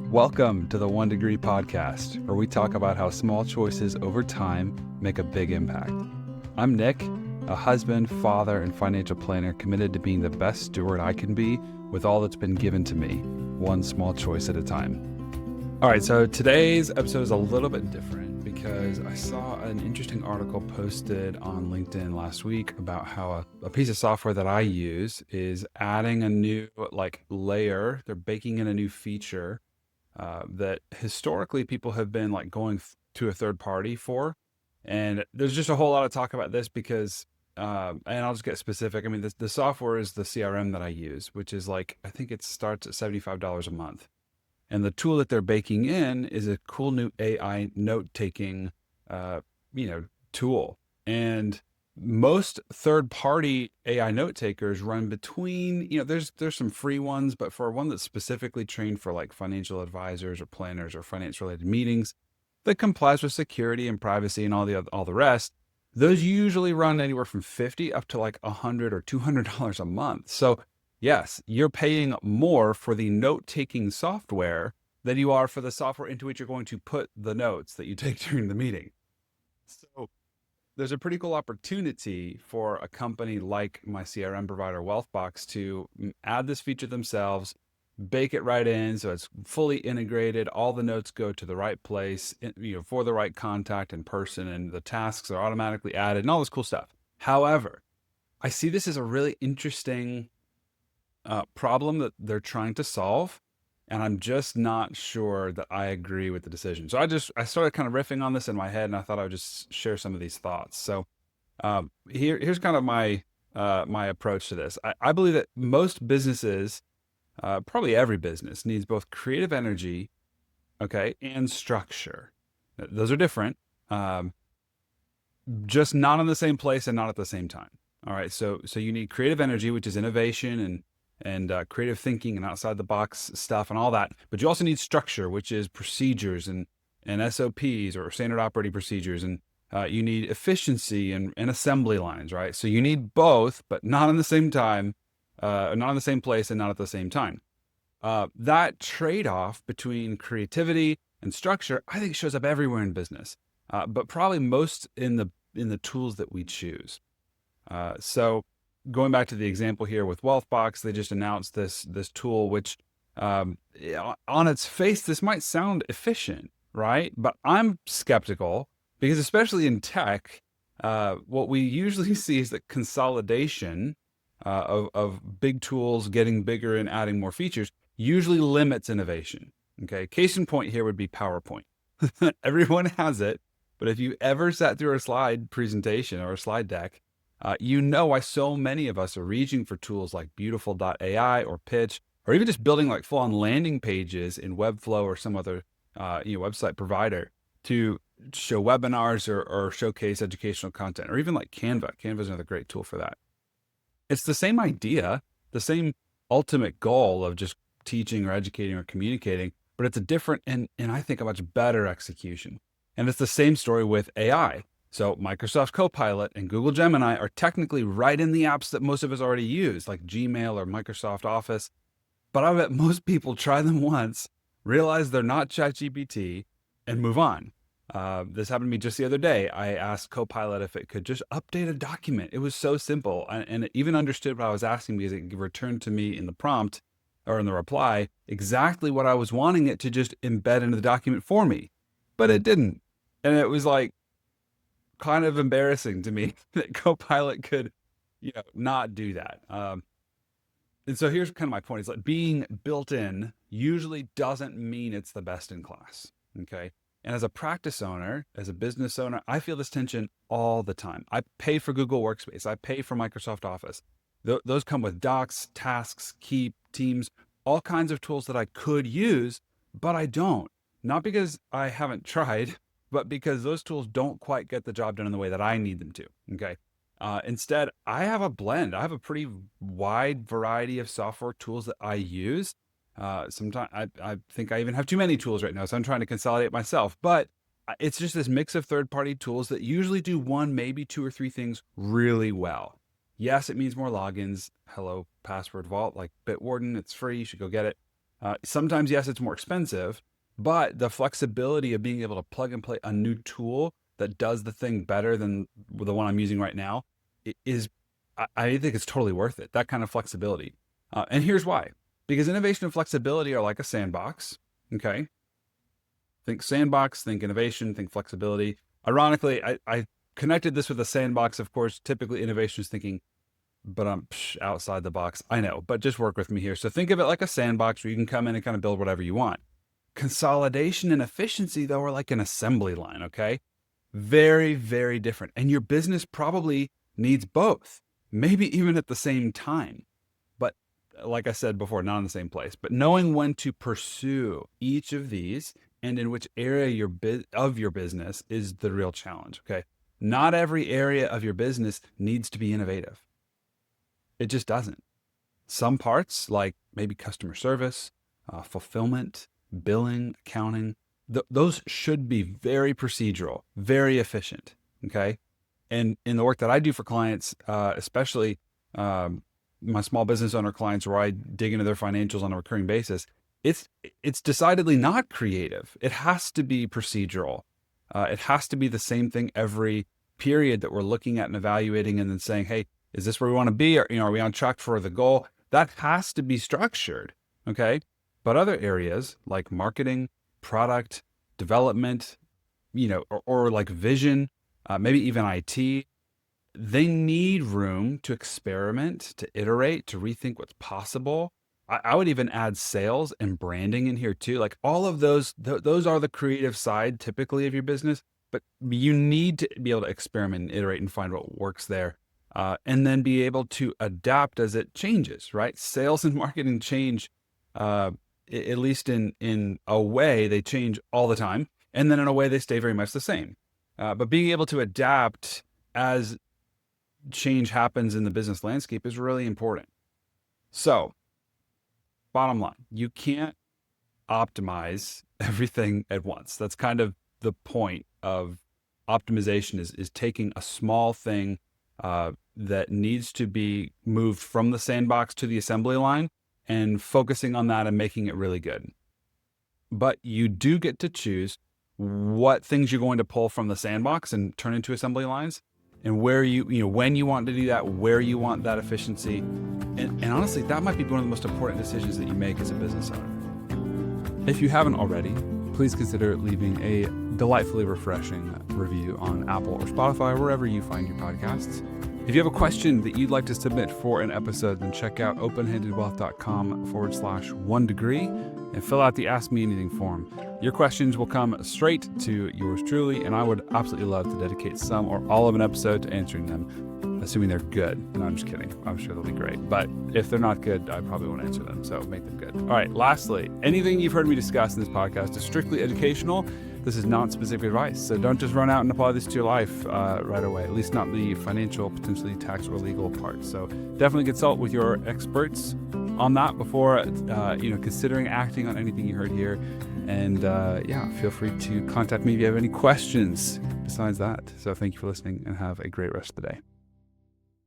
Welcome to the 1 Degree Podcast, where we talk about how small choices over time make a big impact. I'm Nick, a husband, father, and financial planner committed to being the best steward I can be with all that's been given to me, one small choice at a time. All right, so today's episode is a little bit different because I saw an interesting article posted on LinkedIn last week about how a piece of software that I use is adding a new layer. They're baking in a new feature that historically people have been going to a third party for. And there's just a whole lot of talk about this because, and I'll just get specific. I mean, the software is the CRM that I use, which is I think it starts at $75 a month. And the tool that they're baking in is a cool new AI note-taking, tool. And most third-party AI note takers run between, there's some free ones, but for one that's specifically trained for financial advisors or planners or finance-related meetings that complies with security and privacy and all the rest, those usually run anywhere from $50 up to $100 or $200 a month. So yes, you're paying more for the note-taking software than you are for the software into which you're going to put the notes that you take during the meeting. So there's a pretty cool opportunity for a company like my CRM provider, Wealthbox, to add this feature themselves, bake it right in so it's fully integrated. All the notes go to the right place, for the right contact and person, and the tasks are automatically added and all this cool stuff. However, I see this as a really interesting problem that they're trying to solve. And I'm just not sure that I agree with the decision. So I started kind of riffing on this in my head, and I thought I would just share some of these thoughts. So here's kind of my approach to this. I believe that most businesses, probably every business, needs both creative energy, okay, and structure. Those are different, just not in the same place and not at the same time. All right, so you need creative energy, which is innovation and creative thinking and outside the box stuff and all that. But you also need structure, which is procedures and SOPs or standard operating procedures. And you need efficiency and assembly lines, right? So you need both, but not in the same time, not in the same place and not at the same time. That trade-off between creativity and structure, I think shows up everywhere in business, but probably most in the tools that we choose. So going back to the example here with Wealthbox, they just announced this tool, which on its face, this might sound efficient, right? But I'm skeptical because especially in tech, what we usually see is that consolidation of big tools getting bigger and adding more features usually limits innovation. Okay, case in point here would be PowerPoint. Everyone has it, but if you ever sat through a slide presentation or a slide deck, why so many of us are reaching for tools like Beautiful.ai or Pitch, or even just building full-on landing pages in Webflow or some other website provider to show webinars or showcase educational content, or even Canva. Canva is another great tool for that. It's the same idea, the same ultimate goal of just teaching or educating or communicating, but it's a different and I think a much better execution. And it's the same story with AI. So Microsoft Copilot and Google Gemini are technically right in the apps that most of us already use, like Gmail or Microsoft Office. But I bet most people try them once, realize they're not ChatGPT, and move on. This happened to me just the other day. I asked Copilot if it could just update a document. It was so simple, and it even understood what I was asking because it returned to me in the prompt or in the reply exactly what I was wanting it to just embed into the document for me. But it didn't. And it was kind of embarrassing to me that Copilot could, not do that. And so here's kind of my point. It's being built in usually doesn't mean it's the best in class. Okay. And as a practice owner, as a business owner, I feel this tension all the time. I pay for Google Workspace. I pay for Microsoft Office. Those come with docs, tasks, Keep, Teams, all kinds of tools that I could use, but I don't. Not because I haven't tried, but because those tools don't quite get the job done in the way that I need them to. Okay. Instead, I have a blend. I have a pretty wide variety of software tools that I use. Sometimes I think I even have too many tools right now, so I'm trying to consolidate myself. But it's just this mix of third-party tools that usually do one, maybe two or three things really well. Yes, it means more logins. Hello, Password Vault, like Bitwarden. It's free. You should go get it. Sometimes, yes, it's more expensive, but the flexibility of being able to plug and play a new tool that does the thing better than the one I'm using right now I think it's totally worth it. That kind of flexibility. And here's why. Because innovation and flexibility are like a sandbox. Okay. Think sandbox, think innovation, think flexibility. Ironically, I connected this with a sandbox. Of course, typically innovation is thinking, but I'm outside the box. I know, but just work with me here. So think of it like a sandbox where you can come in and kind of build whatever you want. Consolidation and efficiency, though, are like an assembly line. Okay. Very, very different. And your business probably needs both, maybe even at the same time. But like I said before, not in the same place. But knowing when to pursue each of these and in which area of your business is the real challenge. Okay. Not every area of your business needs to be innovative. It just doesn't. Some parts, like maybe customer service, fulfillment, billing, accounting, those should be very procedural, very efficient. Okay. And in the work that I do for clients, especially my small business owner clients, where I dig into their financials on a recurring basis, it's decidedly not creative. It has to be procedural. It has to be the same thing every period that we're looking at and evaluating, and then saying, "Hey, is this where we want to be? Or are we on track for the goal?" That has to be structured. Okay. But other areas like marketing, product development, or like vision, maybe even IT, they need room to experiment, to iterate, to rethink what's possible. I would even add sales and branding in here too. Like all of those are the creative side typically of your business, but you need to be able to experiment and iterate and find what works there. And then be able to adapt as it changes, right? Sales and marketing change, at least in a way, they change all the time. And then in a way, they stay very much the same. But being able to adapt as change happens in the business landscape is really important. So, bottom line, you can't optimize everything at once. That's kind of the point of optimization is taking a small thing that needs to be moved from the sandbox to the assembly line and focusing on that and making it really good. But you do get to choose what things you're going to pull from the sandbox and turn into assembly lines, and where when you want to do that, where you want that efficiency. And honestly, that might be one of the most important decisions that you make as a business owner. If you haven't already, please consider leaving a delightfully refreshing review on Apple or Spotify, or wherever you find your podcasts. If you have a question that you'd like to submit for an episode, then check out openhandedwealth.com/1degree and fill out the Ask Me Anything form. Your questions will come straight to yours truly, and I would absolutely love to dedicate some or all of an episode to answering them, assuming they're good. No, I'm just kidding. I'm sure they'll be great. But if they're not good, I probably won't answer them, so make them good. All right, lastly, anything you've heard me discuss in this podcast is strictly educational. This is not specific advice, so don't just run out and apply this to your life right away, at least not the financial, potentially tax or legal part. So definitely consult with your experts on that before considering acting on anything you heard here. And feel free to contact me if you have any questions besides that. So thank you for listening, and have a great rest of the day.